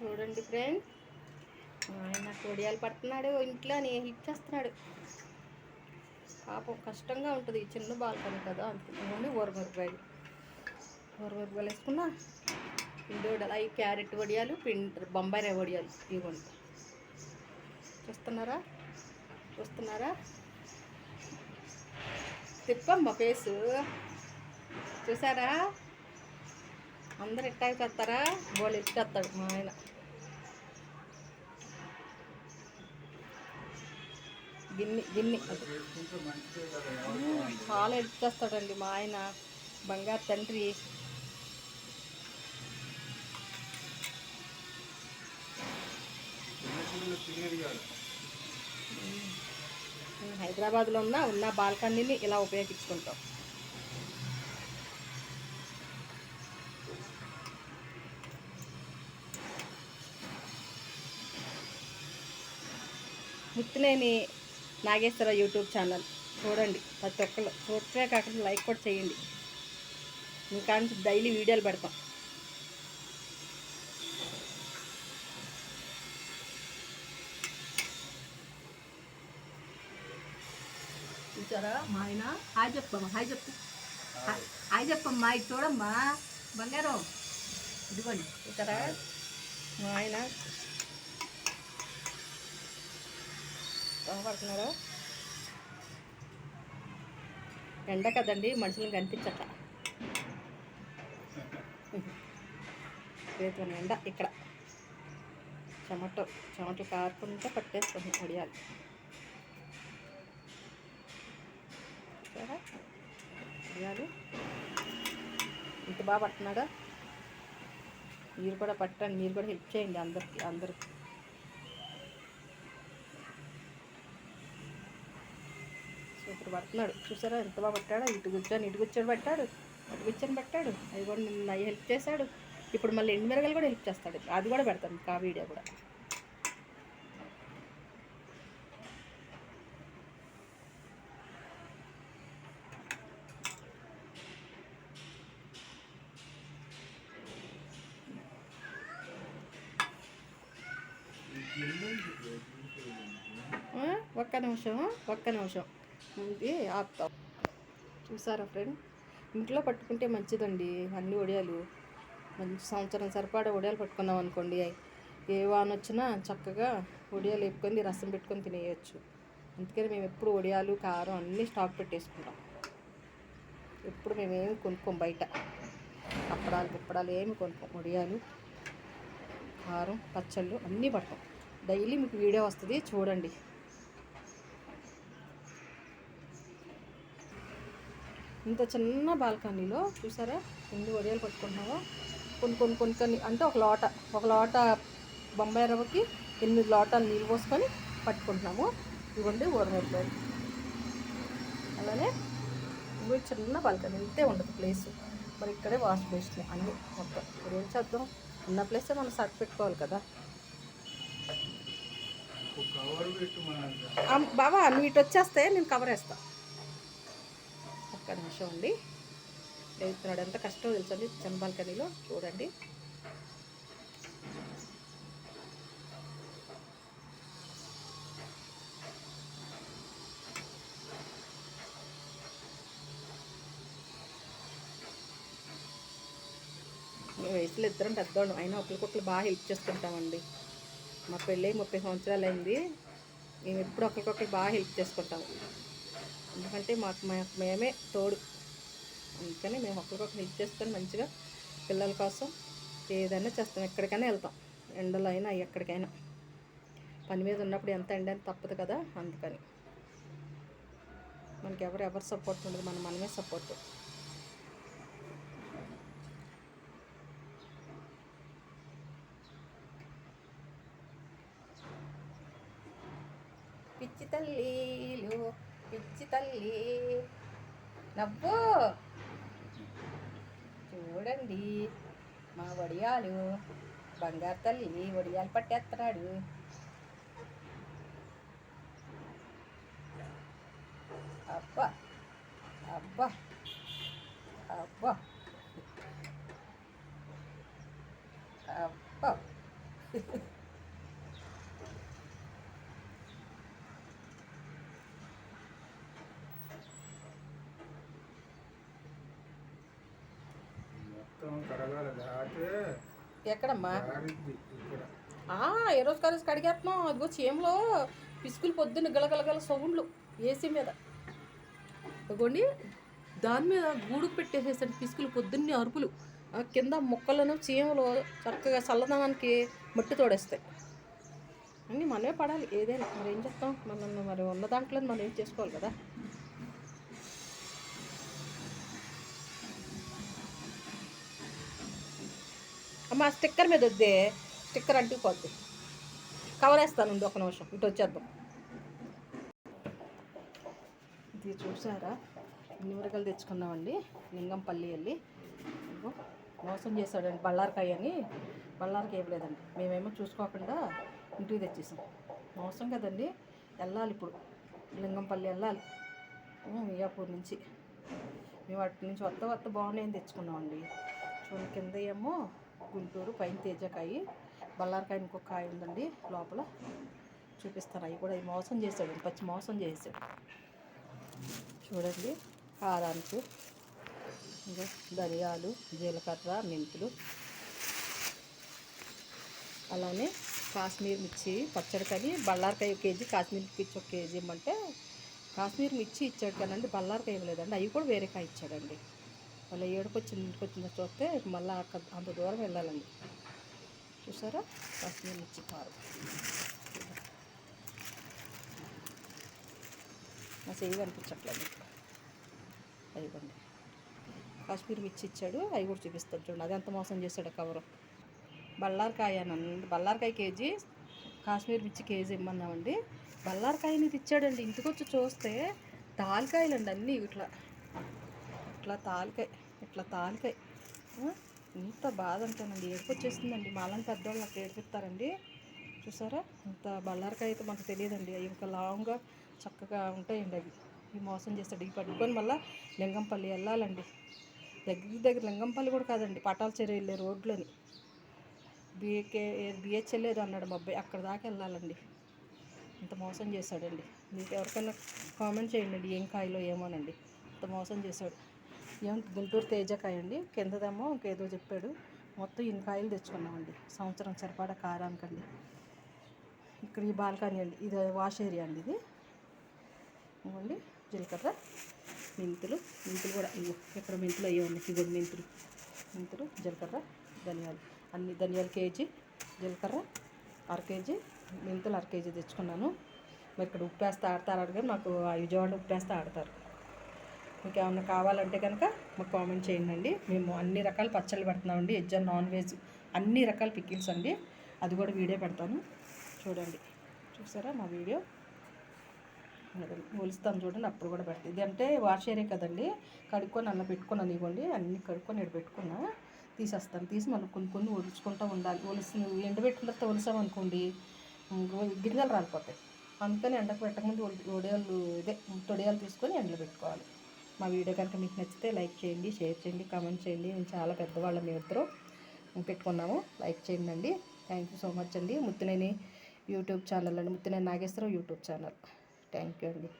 చూడండి ఫ్రెండ్, ఆయన కొడియాలు పడుతున్నాడు, ఇంట్లో హెల్ప్ చేస్తున్నాడు. పాపం కష్టంగా ఉంటుంది, చిన్న బాల్కనీ కదా. అందుకని ఊరమిరపకాయలు వేసుకున్నా. పిండి వడియాలు, అవి క్యారెట్ వడియాలు, బొంబాయి రవ్వ వడియాలు ఇవ్వండి. చూస్తున్నారా తిప్పమ్మ ఫేసు చూసారా? అందరు ఎట్టాగి చేస్తారా? వాళ్ళు ఎత్తుకొస్తాడు మా ఆయన. గిన్నె చాలా ఎత్తుకొస్తాడండి మా ఆయన, బంగారు తండ్రి. హైదరాబాద్లో ఉన్న బాల్కనీని ఇలా ఉపయోగించుకుంటాం. ముత్తినేని నాగేశ్వర యూట్యూబ్ ఛానల్ చూడండి, ప్రతి ఒక్కరు చూడటమే కాకుండా లైక్ కూడా చేయండి. ఇంకా డైలీ వీడియోలు పెడతాం. చూసారా మా ఆయన? హాయ్ చెప్పమ్మా, హాయ్ చెప్పమ్మా. ఇది చూడమ్మా బంగారం, ఇదిగోండి. చూసారా మా ఆయన పడుతున్నారా? ఎండ కదండి, మనుషులను కనిపించట. రేపు ఎండ ఇక్కడ చెమటలు కారుకుంటే పట్టేసుకుంటున్నాం వడియాలు. వడియాలు ఇంత బాగా పడుతున్నాడా? మీరు కూడా పట్టండి, మీరు కూడా హెల్ప్ చేయండి అందరూ. సూపర్ పడుతున్నాడు, చూసారా ఎంత బాగా పట్టాడో? ఇటు కూర్చొని పట్టాడు, అవి కూడా నిన్న హెల్ప్ చేశాడు. ఇప్పుడు మళ్ళీ ఎండుమిరగలు కూడా హెల్ప్ చేస్తాడు, అది కూడా పెడతాను ఆ వీడియో కూడా. ఒక్క నిమిషం ఇది ఆపుతాం. చూసారా ఫ్రెండ్, ఇంట్లో పట్టుకుంటే మంచిదండి అన్ని వడియాలు. మంచి సంవత్సరం సరిపడా వడియాలు పట్టుకున్నాం అనుకోండి, ఏ వాన వచ్చినా చక్కగా వడియాలు వేపుకొని రసం పెట్టుకొని తినేయచ్చు. అందుకని మేము ఎప్పుడు వడియాలు, కారం అన్నీ స్టాక్ పెట్టేసుకుంటాం. ఎప్పుడు మేమేమి కొనుక్కోం బయట. అప్పడాలు ఏమి కొనుక్కోం. వడియాలు, కారం, పచ్చళ్ళు అన్నీ పడతాం. డైలీ మీకు వీడియో వస్తుంది, చూడండి. ఇంత చిన్న బాల్కనీలో చూసారా ఎన్ని వడియాలు పట్టుకుంటున్నామో. కొన్ని అంటే ఒక లోట బొంబాయి రవ్వకి 8 లోటాలు నీళ్ళు పోసుకొని పట్టుకుంటున్నాము. ఇవ్వండి ఊరమిరపకాయలు. అలానే ఇవి చిన్న బాల్కనీ, ఇంతే ఉండదు ప్లేసు. మరి ఇక్కడే వాష్ బేసిన్ అన్నీ మొత్తం. ఇప్పుడు ఏం చేద్దాం, ఉన్న ప్లేసే మనం సర్ట్ పెట్టుకోవాలి కదా. బాబా నువ్వు ఇటు వచ్చేస్తే నేను కవర్ వేస్తా. ఒక్క నిమిషం అండి. వేస్తున్నాడు, ఎంత కష్టం తెలుసండి చిన్న బాల్కనీలో. చూడండి మేము వయసులో ఇద్దరం పెద్దవాళ్ళం, అయినా ఒకరికొకరు బాగా హెల్ప్ చేసుకుంటామండి. మా పెళ్ళి 30 సంవత్సరాలు అయింది. మేము ఎప్పుడు ఒకరికొకరు బాగా హెల్ప్ చేసుకుంటాము. ఎందుకంటే మేమే తోడు. అందుకని మేము ఒకరికొకరు హెల్ప్ చేసుకొని మంచిగా పిల్లల కోసం ఏదైనా చేస్తాం. ఎక్కడికైనా వెళ్తాం, ఎండలో అయినా ఎక్కడికైనా. పని మీద ఉన్నప్పుడు ఎంత ఎండ తప్పదు కదా. అందుకని మనకి ఎవరు సపోర్ట్ ఉండదు, మనమే సపోర్ట్. పిచ్చి తల్లి నవ్వు. చూడండి మా వడియాలు, బంగారు తల్లి వడియాలు పట్టేస్తున్నాడు. అబ్బా అబ్బా అబ్బా అబ్బా ఎక్కడమ్మా ఏ రోజు కాలేజ్ కడిగేస్తున్నాం. అదిగో చీమలో పిసుకులు పొద్దున్న గలగలగల సౌండ్లు ఏసీ మీద ఇదిగోండి. దాని మీద గూడు పెట్టేసేసండి పిసుకులు పొద్దున్నే అరుపులు. కింద మొక్కలను చీమలు చక్కగా చల్లదనానికి మట్టి తోడేస్తాయి. అన్నీ మనమే పడాలి ఏదైనా. మరి ఏం చేస్తాం, మరి ఉన్న దాంట్లో మనం ఏం చేసుకోవాలి కదా. అమ్మ స్టిక్కర్ మీద వద్దే, స్టిక్కర్ అంటుకుపోద్ది. కవర్ వేస్తాను ఒక నిమిషం, ఇటు వచ్చేద్దాం. ఇది చూసారా, నిమ్మరకాయలు తెచ్చుకున్నామండి లింగంపల్లి వెళ్ళి. మోసం చేశాడండి బళ్ళారకాయ అని. బళ్ళారకాయ ఇవ్వలేదండి, మేమేమో చూసుకోకుండా ఇంటికి తెచ్చేసాం. మోసం కదండి. వెళ్ళాలి ఇప్పుడు లింగంపల్లి వెళ్ళాలి, మియాపూర్ నుంచి. మేము వాటి నుంచి వత్త బాగున్నాయని తెచ్చుకున్నామండి. చూడండి, కింద ఏమో గుంటూరు, పైన తేజకాయ, బళ్ళారకాయ ఇంకొక కాయ ఉందండి లోపల, చూపిస్తాను. అవి కూడా మోసం చేశాడు, పచ్చి మోసం చేసాడు. చూడండి, కారానికి ఇంకా ధనియాలు, జీలకర్ర, మెంతులు, అలానే కాశ్మీర్ మిర్చి పచ్చడి. కానీ బళ్ళారకాయ 1 కేజీ, కాశ్మీర్ మిర్చి 1 కేజీ ఇమ్మంటే కాశ్మీర్ మిర్చి ఇచ్చాడు కానండి, బళ్ళారకాయ ఇవ్వలేదండి. అవి కూడా వేరే కాయ ఇచ్చాడండి. మళ్ళీ ఇంటికి వచ్చిందో చూస్తే మళ్ళీ అక్కడ అంత దూరం వెళ్ళాలండి. చూసారా, కాశ్మీర్ మిర్చి కారం. నా చెయ్యి కనిపించట్లేదు. అయిపోండి, కాశ్మీర్ మిర్చి ఇచ్చాడు. అవి కూడా చూపిస్తాడు చూడండి. అది ఎంత మోసం చేశాడు కవరు. బళ్ళారకాయ కేజీ, కాశ్మీర్ మిర్చి కేజీ ఇమ్మన్నామండి. బళ్ళారకాయని ఇచ్చాడండి. ఇంటికి వచ్చి చూస్తే తాలికాయలండి అన్నీ. ఇట్లా తాలికాయ. ఇంత బాధ అంటానండి, ఏడుపు వచ్చేస్తుందండి. మాలాంటి పెద్దవాళ్ళు అక్కడ ఏడిపిస్తారండి. చూసారా, ఇంత బళ్ళారకాయ అయితే మాకు తెలియదండి. అవి ఇంకా లాంగ్గా చక్కగా ఉంటాయండి. అవి ఈ మోసం చేస్తాడు. ఇవి పట్టుకొని మళ్ళీ లింగంపల్లి వెళ్ళాలండి. దగ్గర లింగంపల్లి కూడా కాదండి, పటాల చెరువు వెళ్ళే రోడ్లని. బిహెచ్ఎల్ ఏదో అన్నాడు మా అబ్బాయి, అక్కడ దాకా వెళ్ళాలండి. ఇంత మోసం చేశాడండి. మీకు ఎవరికైనా కామెంట్ చేయండి ఏం కాయలో ఏమోనండి. ఇంత మోసం చేశాడు. గుంటూరు తేజకాయ అండి, కిందదేమో ఇంకేదో చెప్పాడు. మొత్తం ఇన్ని కాయలు తెచ్చుకున్నామండి సంవత్సరం సరిపడా కారానికండి. ఇక్కడ ఈ బాల్కనీ అండి, ఇది వాష్ ఏరియా అండి. ఇది ఇవ్వండి, జీలకర్ర, మెంతులు కూడా ఇక్కడ మెంతులు అయ్యే ఉన్నాయి. ఇవ్వండి మెంతులు, జీలకర్ర, ధనియాలు. అన్ని ధనియాలు కేజీ, జీలకర్ర 1/2 కేజీ, మెంతులు 1/2 కేజీ తెచ్చుకున్నాను. మరి ఇక్కడ ఉప్పు వేస్తే ఆడతారు అడిగారు. మాకు విజయవాడలో ఉప్పు వేస్తే ఆడతారు. మీకు ఏమన్నా కావాలంటే కనుక మాకు కామెంట్ చేయండి. మేము అన్ని రకాల పచ్చళ్ళు పెడుతున్నామండి, వెజ్ అండ్ నాన్ వెజ్ అన్ని రకాల పికిల్స్ అండి. అది కూడా వీడియో పెడతాను చూడండి. చూసారా మా వీడియో ఒలుస్తాను చూడండి, అప్పుడు కూడా పెడతాను. ఇది అంటే వాష్ ఏరియా కదండి, కడుక్కొని అన్న పెట్టుకున్నాను. ఇవ్వండి, అన్నీ కడుక్కొని ఇక్కడ పెట్టుకున్నా. తీసేస్తాను. తీసి మనం కొన్ని ఒలుచుకుంటూ ఉండాలి. ఎండబెట్టిన తర్వాత ఒలిసామనుకోండి గింజలు రాలిపోతాయి. అందుకని ఎండకు పెట్టకముందు తొడియాలు తీసుకొని ఎండలో పెట్టుకోవాలి. మా వీడియో కనుక మీకు నచ్చితే లైక్ చేయండి, షేర్ చేయండి, కామెంట్ చేయండి. నేను చాలా పెద్దవాళ్ళ మేము ఇద్దరు పెట్టుకున్నాము. లైక్ చేయండి అండి. థ్యాంక్ యూ సో మచ్ అండి. ముత్తినేని యూట్యూబ్ ఛానల్ అండి, Muttineni Nageswararao YouTube channel. Thank you అండి.